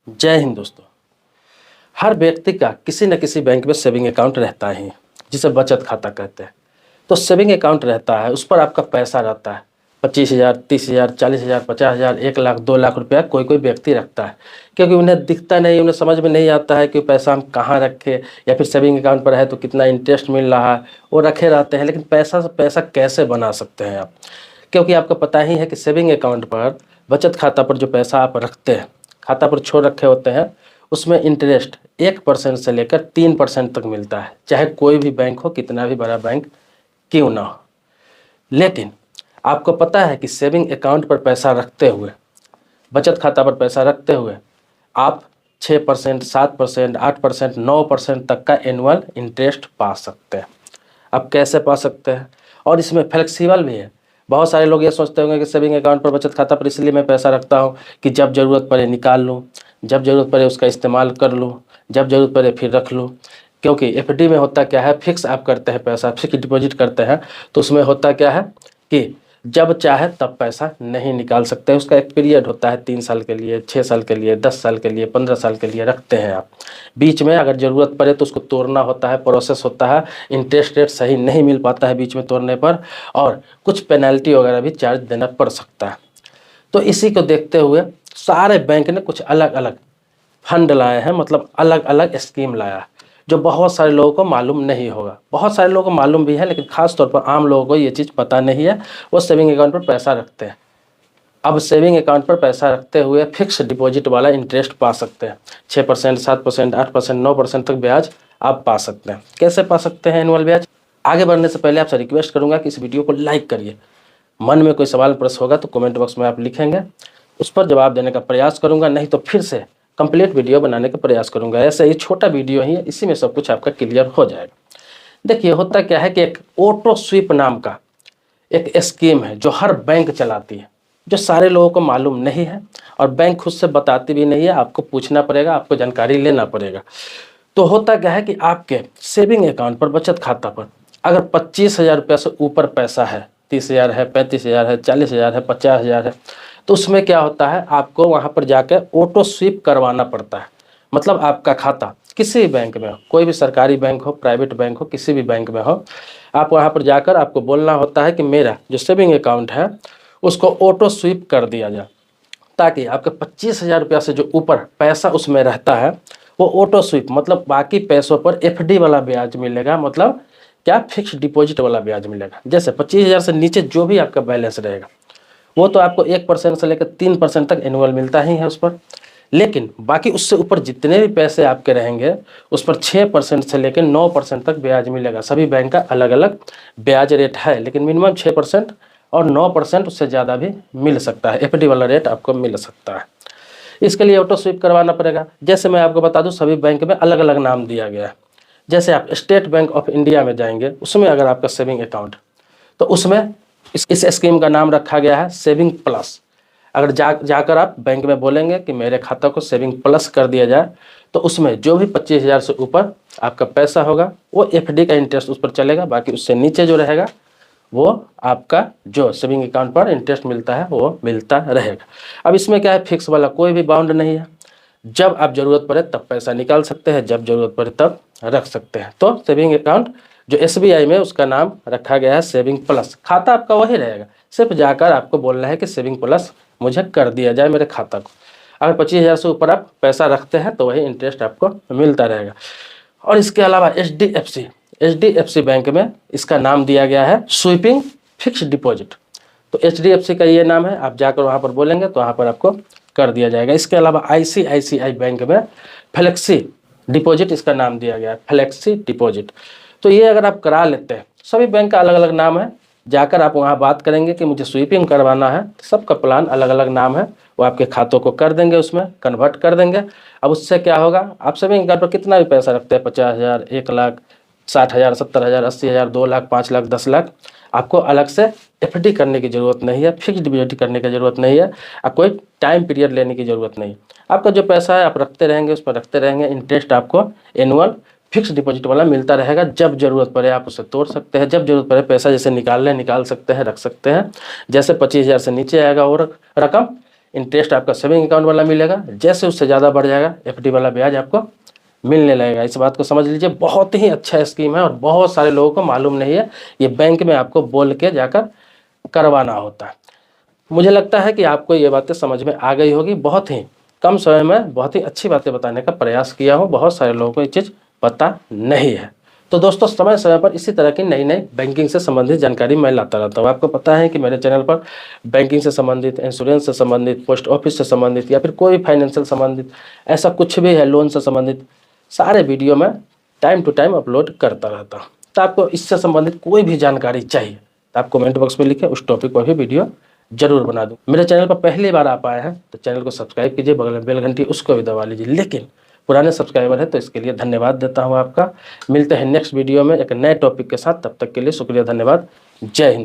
जय हिंद दोस्तों। हर व्यक्ति का किसी न किसी बैंक में सेविंग अकाउंट रहता ही है, जिसे बचत खाता कहते हैं। तो सेविंग अकाउंट रहता है, उस पर आपका पैसा रहता है। 25,000, 30,000, 40,000, 50,000, 1 लाख, 2 लाख रुपया कोई कोई व्यक्ति रखता है, क्योंकि उन्हें दिखता नहीं, उन्हें समझ में नहीं आता है कि पैसा हम कहाँ रखें, या फिर सेविंग अकाउंट पर है तो कितना इंटरेस्ट मिल रहा है, वो रखे रहते हैं। लेकिन पैसा से पैसा कैसे बना सकते हैं आप, क्योंकि आपको पता ही है कि सेविंग अकाउंट पर, बचत खाता पर जो पैसा आप रखते हैं, खाता पर छोड़ रखे होते हैं, उसमें इंटरेस्ट 1% से लेकर 3% तक मिलता है, चाहे कोई भी बैंक हो, कितना भी बड़ा बैंक क्यों ना हो। लेकिन आपको पता है कि सेविंग अकाउंट पर पैसा रखते हुए, बचत खाता पर पैसा रखते हुए आप 6%, 7%, 8%, 9% तक का एनुअल इंटरेस्ट पा सकते हैं। अब कैसे पा सकते हैं, और इसमें फ्लेक्सिबल भी है। बहुत सारे लोग ये सोचते होंगे कि सेविंग अकाउंट पर, बचत खाता पर इसलिए मैं पैसा रखता हूँ कि जब ज़रूरत पड़े निकाल लूँ, जब ज़रूरत पड़े उसका इस्तेमाल कर लूँ, जब ज़रूरत पड़े फिर रख लूँ। क्योंकि एफडी में होता क्या है, फिक्स आप करते हैं पैसा, फिक्स डिपॉजिट करते हैं, तो उसमें होता क्या है कि जब चाहे तब पैसा नहीं निकाल सकते। उसका एक पीरियड होता है, 3 साल के लिए, 6 साल के लिए, 10 साल के लिए, 15 साल के लिए रखते हैं आप। बीच में अगर ज़रूरत पड़े तो उसको तोड़ना होता है, प्रोसेस होता है, इंटरेस्ट रेट सही नहीं मिल पाता है बीच में तोड़ने पर, और कुछ पेनल्टी वगैरह भी चार्ज देना पड़ सकता है। तो इसी को देखते हुए सारे बैंक ने कुछ अलग अलग फंड लाए हैं, मतलब अलग अलग स्कीम लाया है, जो बहुत सारे लोगों को मालूम नहीं होगा। बहुत सारे लोगों को मालूम भी है, लेकिन खास तौर पर आम लोगों को ये चीज़ पता नहीं है। वो सेविंग अकाउंट पर पैसा रखते हैं। अब सेविंग अकाउंट पर पैसा रखते हुए फिक्स डिपॉजिट वाला इंटरेस्ट पा सकते हैं। 6%, 7%, 8%, 9% तक ब्याज आप पा सकते हैं। कैसे पा सकते हैं एनुअल ब्याज? आगे बढ़ने से पहले आपसे रिक्वेस्ट करूंगा कि इस वीडियो को लाइक करिए। मन में कोई सवाल प्रश्न होगा तो कमेंट बॉक्स में आप लिखेंगे, उस पर जवाब देने का प्रयास करूंगा, नहीं तो फिर से कंप्लीट वीडियो बनाने का प्रयास करूंगा। ऐसे ही छोटा वीडियो ही है, इसी में सब कुछ आपका क्लियर हो जाएगा। देखिए, होता क्या है कि एक ऑटो स्वीप नाम का एक स्कीम है जो हर बैंक चलाती है, जो सारे लोगों को मालूम नहीं है, और बैंक खुद से बताती भी नहीं है। आपको पूछना पड़ेगा, आपको जानकारी लेना पड़ेगा। तो होता क्या है कि आपके सेविंग अकाउंट पर, बचत खाता पर अगर 25,000 रुपये से ऊपर पैसा है, 30,000 है, 35,000 है, 40,000 है, 50,000 है, तो उसमें क्या होता है, आपको वहाँ पर जाकर ऑटो स्वीप करवाना पड़ता है। मतलब आपका खाता किसी भी बैंक में हो, कोई भी सरकारी बैंक हो, प्राइवेट बैंक हो, किसी भी बैंक में हो, आप वहाँ पर जाकर आपको बोलना होता है कि मेरा जो सेविंग अकाउंट है उसको ऑटो स्वीप कर दिया जाए, ताकि आपके 25,000 रुपया से जो ऊपर पैसा उसमें रहता है वो ऑटो स्वीप, मतलब बाकी पैसों पर एफडी वाला ब्याज मिलेगा। मतलब क्या, फिक्स डिपॉजिट वाला ब्याज मिलेगा। जैसे 25,000 से नीचे जो भी आपका बैलेंस रहेगा वो तो आपको 1% से लेकर 3% तक एनुअल मिलता ही है उस पर। लेकिन बाकी उससे ऊपर जितने भी पैसे आपके रहेंगे उस पर 6% से लेकर 9% तक ब्याज मिलेगा। सभी बैंक का अलग अलग ब्याज रेट है, लेकिन मिनिमम 6% और 9% उससे ज़्यादा भी मिल सकता है। एफडी वाला रेट आपको मिल सकता है। इसके लिए ऑटो स्वीप करवाना पड़ेगा। जैसे मैं आपको बता दूं, सभी बैंक में अलग अलग नाम दिया गया है। जैसे आप स्टेट बैंक ऑफ इंडिया में जाएंगे, उसमें अगर आपका सेविंग अकाउंट, तो उसमें इस स्कीम का नाम रखा गया है सेविंग प्लस। अगर जाकर आप बैंक में बोलेंगे कि मेरे खाता को सेविंग प्लस कर दिया जाए, तो उसमें जो भी 25,000 से ऊपर आपका पैसा होगा वो एफडी का इंटरेस्ट उस पर चलेगा। बाकी उससे नीचे जो रहेगा वो आपका जो सेविंग अकाउंट पर इंटरेस्ट मिलता है वो मिलता रहेगा। अब इसमें क्या है, फिक्स वाला कोई भी बाउंड नहीं है। जब आप ज़रूरत पड़े तब पैसा निकाल सकते हैं, जब ज़रूरत पड़े तब रख सकते हैं। तो सेविंग अकाउंट जो एसबीआई में, उसका नाम रखा गया है सेविंग प्लस। खाता आपका वही रहेगा, सिर्फ जाकर आपको बोलना है कि सेविंग प्लस मुझे कर दिया जाए मेरे खाता को। अगर 25,000 से ऊपर आप पैसा रखते हैं तो वही इंटरेस्ट आपको मिलता रहेगा। और इसके अलावा एचडीएफसी बैंक में इसका नाम दिया गया है स्वीपिंग फिक्स डिपॉजिट। तो एचडीएफसी का ये नाम है, आप जाकर वहाँ पर बोलेंगे तो वहाँ पर आपको कर दिया जाएगा। इसके अलावा आईसीआईसीआई बैंक में फ्लेक्सी डिपॉजिट, इसका नाम दिया गया है फ्लेक्सी डिपॉजिट। तो ये अगर आप करा लेते हैं, सभी बैंक का अलग अलग नाम है, जाकर आप वहाँ बात करेंगे कि मुझे स्वीपिंग करवाना है, सबका प्लान अलग अलग नाम है, वो आपके खातों को कर देंगे, उसमें कन्वर्ट कर देंगे। अब उससे क्या होगा, आप सेविंग अकाउंट पर कितना भी पैसा रखते हैं, 50,000, 1 लाख, 60,000, 70,000, 80,000, 2 लाख, 5 लाख, 10 लाख, आपको अलग से एफडी करने की ज़रूरत नहीं है, फिक्स डिपॉजिट करने की ज़रूरत नहीं है, आप कोई टाइम पीरियड लेने की ज़रूरत नहीं। आपका जो पैसा है आप रखते रहेंगे, उस पर रखते रहेंगे, इंटरेस्ट आपको एनुअल फिक्स डिपॉजिट वाला मिलता रहेगा। जब ज़रूरत पड़े आप उसे तोड़ सकते हैं, जब ज़रूरत पड़े पैसा जैसे निकाल सकते हैं, रख सकते हैं। जैसे 25,000 से नीचे आएगा वो रकम, इंटरेस्ट आपका सेविंग अकाउंट वाला मिलेगा, जैसे उससे ज़्यादा बढ़ जाएगा एफडी वाला ब्याज आपको मिलने लगेगा। इस बात को समझ लीजिए, बहुत ही अच्छा स्कीम है और बहुत सारे लोगों को मालूम नहीं है। ये बैंक में आपको बोल के जाकर करवाना होता है। मुझे लगता है कि आपको ये बातें समझ में आ गई होगी। बहुत ही कम समय में बहुत ही अच्छी बातें बताने का प्रयास किया हूँ। बहुत सारे लोगों को ये चीज़ पता नहीं है। तो दोस्तों, समय समय पर इसी तरह की नई नई बैंकिंग से संबंधित जानकारी मैं लाता रहता हूँ। आपको पता है कि मेरे चैनल पर बैंकिंग से संबंधित, इंश्योरेंस से संबंधित, पोस्ट ऑफिस से संबंधित या फिर कोई भी फाइनेंशियल संबंधित ऐसा कुछ भी है, लोन से संबंधित, सारे वीडियो मैं टाइम टू टाइम अपलोड करता रहता हूँ। तो आपको इससे संबंधित कोई भी जानकारी चाहिए तो आप कमेंट बॉक्स में लिखें, उस टॉपिक पर भी वीडियो जरूर बना दूँ। मेरे चैनल पर पहली बार आप आए हैं तो चैनल को सब्सक्राइब कीजिए, बगल में बेल घंटी उसको भी दबा लीजिए। लेकिन पुराने सब्सक्राइबर है तो इसके लिए धन्यवाद देता हूँ आपका। मिलते हैं नेक्स्ट वीडियो में एक नए टॉपिक के साथ, तब तक के लिए शुक्रिया, धन्यवाद, जय हिंद।